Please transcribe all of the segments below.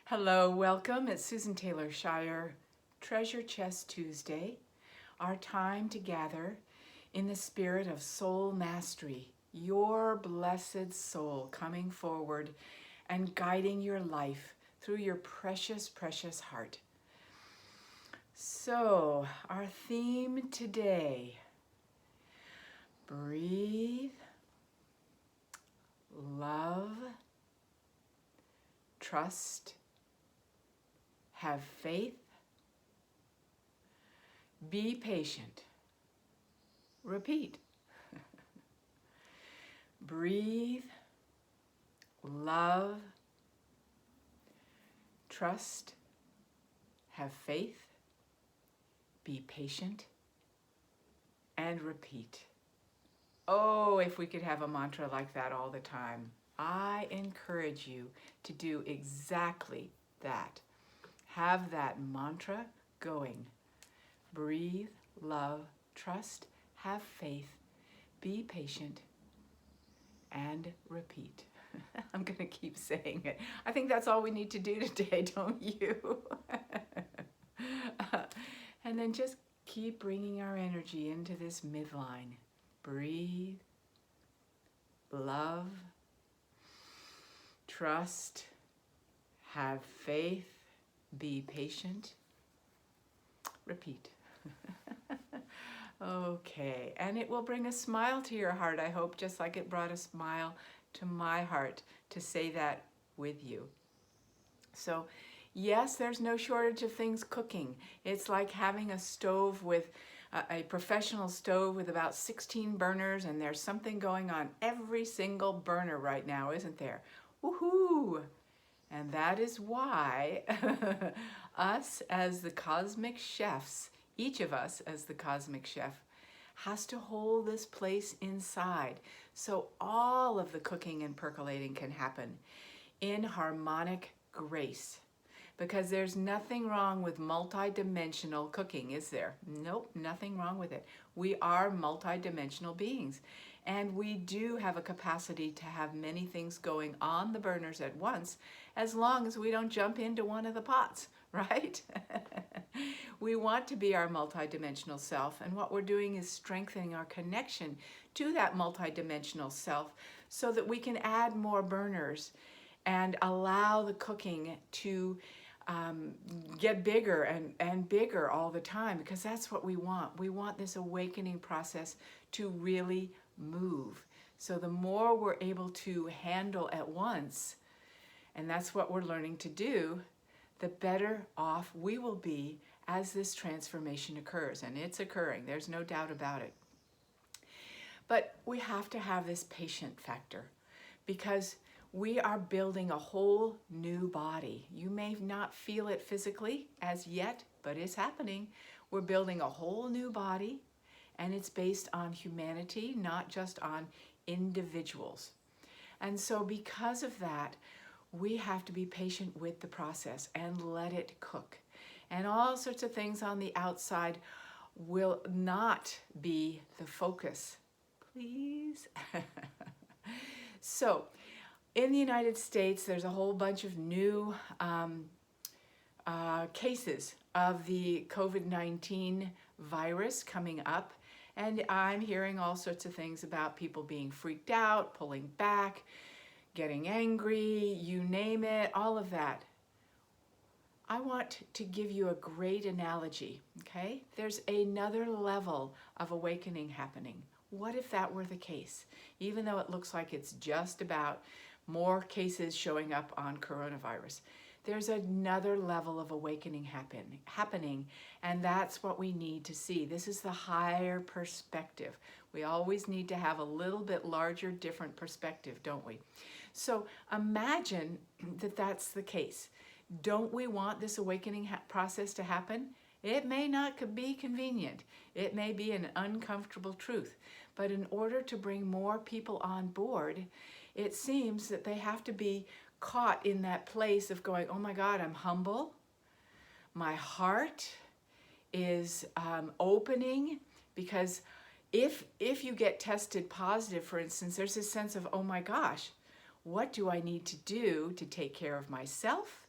Hello, welcome. It's Susan Taylor Shire, Treasure Chest Tuesday, our time to gather in the spirit of soul mastery, your blessed soul coming forward and guiding your life through your precious, precious heart. So, our theme today, breathe, love, trust, have faith, be patient. Repeat. Breathe, love, trust, have faith, be patient, and repeat. Oh, if we could have a mantra like that all the time. I encourage you to do exactly that. Have that mantra going. Breathe, love, trust, have faith, be patient, and repeat. I'm going to keep saying it. I think that's all we need to do today, don't you? And then just keep bringing our energy into this midline. Breathe, love, trust, have faith, be patient, repeat. Okay, and it will bring a smile to your heart, I hope, just like it brought a smile to my heart to say that with you. So, yes, there's no shortage of things cooking. It's like having a stove with a professional stove with about 16 burners, and there's something going on every single burner right now, isn't there? Woohoo! And that is why us as the cosmic chefs, each of us as the cosmic chef, has to hold this place inside so all of the cooking and percolating can happen in harmonic grace. Because there's nothing wrong with multidimensional cooking, is there? Nope, nothing wrong with it. We are multidimensional beings, and we do have a capacity to have many things going on the burners at once, as long as we don't jump into one of the pots, right? We want to be our multidimensional self, and what we're doing is strengthening our connection to that multidimensional self so that we can add more burners and allow the cooking to get bigger and bigger all the time, because that's what we want. We want this awakening process to really move. So the more we're able to handle at once, and that's what we're learning to do, the better off we will be as this transformation occurs. And it's occurring, there's no doubt about it. But we have to have this patient factor, because we are building a whole new body. You may not feel it physically as yet, but it's happening. We're building a whole new body, and it's based on humanity, not just on individuals. And so because of that, we have to be patient with the process and let it cook. And all sorts of things on the outside will not be the focus. Please. So, in the United States, there's a whole bunch of new cases of the COVID-19 virus coming up. And I'm hearing all sorts of things about people being freaked out, pulling back, getting angry, you name it, all of that. I want to give you a great analogy, okay? There's another level of awakening happening. What if that were the case? Even though it looks like it's just about more cases showing up on coronavirus, there's another level of awakening happening, and that's what we need to see. This is the higher perspective. We always need to have a little bit larger, different perspective, don't we? So imagine that that's the case. Don't we want this awakening process to happen? It may not be convenient. It may be an uncomfortable truth. But in order to bring more people on board, it seems that they have to be caught in that place of going, oh my God, I'm humble. My heart is opening, because if you get tested positive, for instance, there's a sense of, oh my gosh, what do I need to do to take care of myself,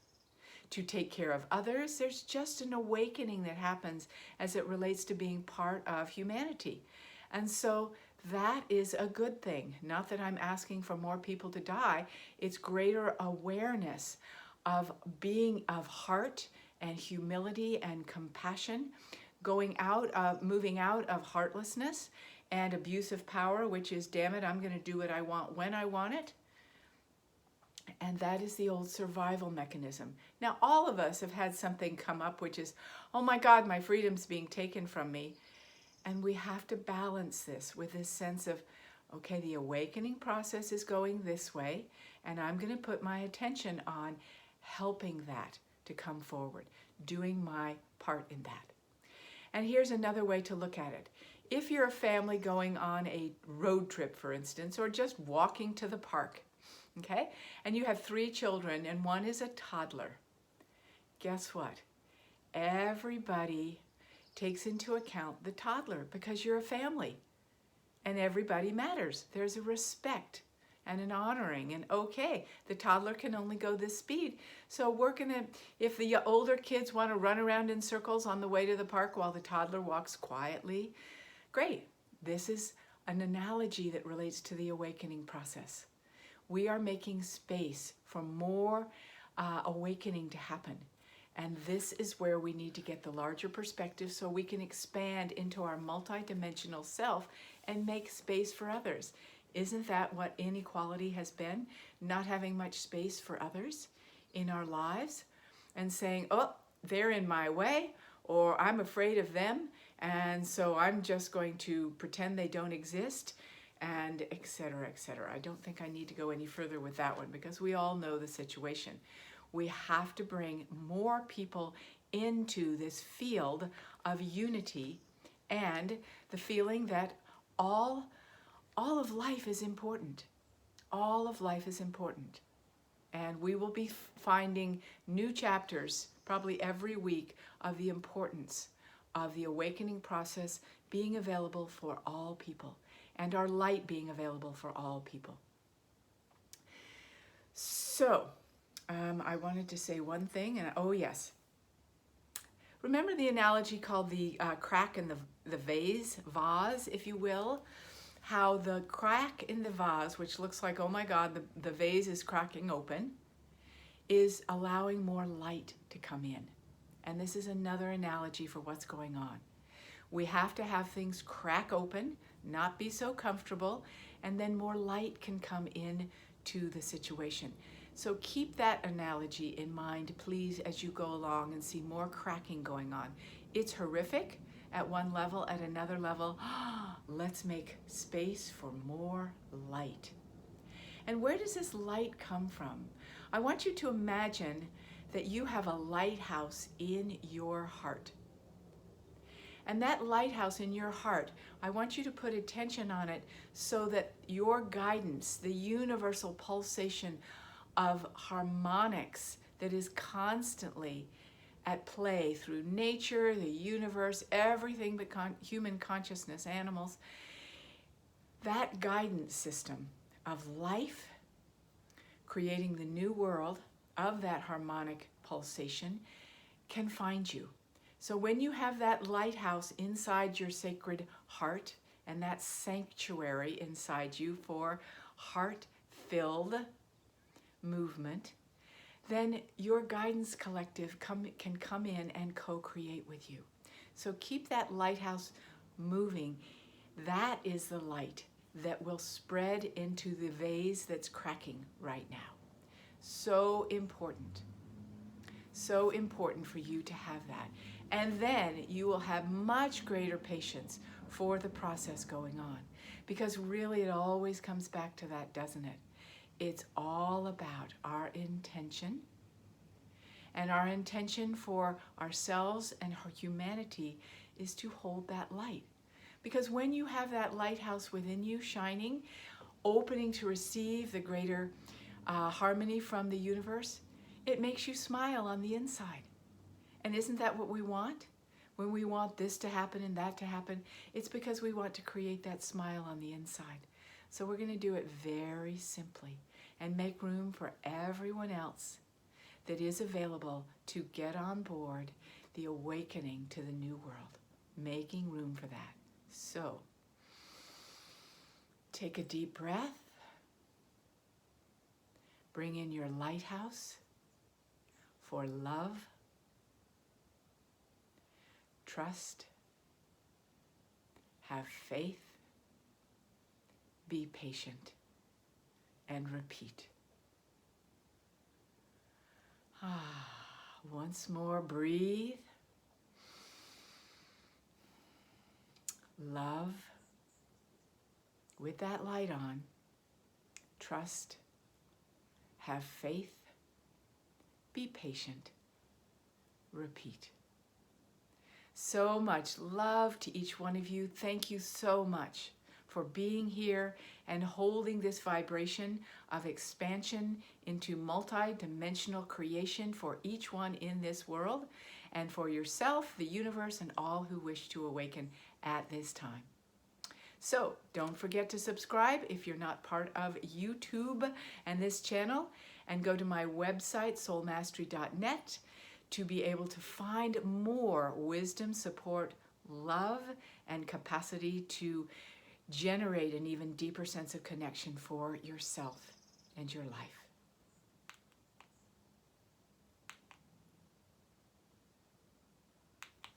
to take care of others. There's just an awakening that happens as it relates to being part of humanity. And so that is a good thing. Not that I'm asking for more people to die. It's greater awareness of being of heart and humility and compassion, moving out of heartlessness and abuse of power, which is, damn it, I'm going to do what I want when I want it. And that is the old survival mechanism. Now, all of us have had something come up, which is, oh my God, my freedom's being taken from me. And we have to balance this with this sense of, okay, the awakening process is going this way, and I'm going to put my attention on helping that to come forward, doing my part in that. And here's another way to look at it. If you're a family going on a road trip, for instance, or just walking to the park, okay, and you have 3 children and one is a toddler, guess what? Everybody takes into account the toddler because you're a family and everybody matters. There's a respect and an honoring, and okay, the toddler can only go this speed. So if the older kids want to run around in circles on the way to the park while the toddler walks quietly, great. This is an analogy that relates to the awakening process. We are making space for more awakening to happen. And this is where we need to get the larger perspective so we can expand into our multidimensional self and make space for others. Isn't that what inequality has been? Not having much space for others in our lives and saying, oh, they're in my way, or I'm afraid of them, and so I'm just going to pretend they don't exist, and et cetera, et cetera. I don't think I need to go any further with that one because we all know the situation. We have to bring more people into this field of unity and the feeling that all of life is important. All of life is important. And we will be finding new chapters probably every week of the importance of the awakening process being available for all people and our light being available for all people. So, I wanted to say one thing, and oh yes. Remember the analogy called the crack in the vase, if you will? How the crack in the vase, which looks like, oh my God, the vase is cracking open, is allowing more light to come in. And this is another analogy for what's going on. We have to have things crack open, not be so comfortable, and then more light can come in to the situation. So keep that analogy in mind, please, as you go along and see more cracking going on. It's horrific at one level, at another level, let's make space for more light. And where does this light come from? I want you to imagine that you have a lighthouse in your heart. And that lighthouse in your heart, I want you to put attention on it so that your guidance, the universal pulsation of harmonics that is constantly at play through nature, the universe, everything but human consciousness, animals, that guidance system of life, creating the new world of that harmonic pulsation, can find you. So when you have that lighthouse inside your sacred heart and that sanctuary inside you for heart-filled movement, then your guidance collective can come in and co-create with you. So keep that lighthouse moving. That is the light that will spread into the vase that's cracking right now. So important. So important for you to have that. And then you will have much greater patience for the process going on. Because really it always comes back to that, doesn't it? It's all about our intention, and our intention for ourselves and our humanity is to hold that light. Because when you have that lighthouse within you shining, opening to receive the greater harmony from the universe, it makes you smile on the inside. And isn't that what we want? When we want this to happen and that to happen, it's because we want to create that smile on the inside. So we're going to do it very simply and make room for everyone else that is available to get on board the awakening to the new world, making room for that. So, take a deep breath. Bring in your lighthouse for love, trust, have faith, be patient, and repeat. Once more, breathe. Love with that light on. Trust. Have faith. Be patient. Repeat. So much love to each one of you. Thank you so much for being here and holding this vibration of expansion into multi-dimensional creation for each one in this world, and for yourself, the universe, and all who wish to awaken at this time. So don't forget to subscribe if you're not part of YouTube and this channel, and go to my website, soulmastery.net, to be able to find more wisdom, support, love, and capacity to generate an even deeper sense of connection for yourself and your life.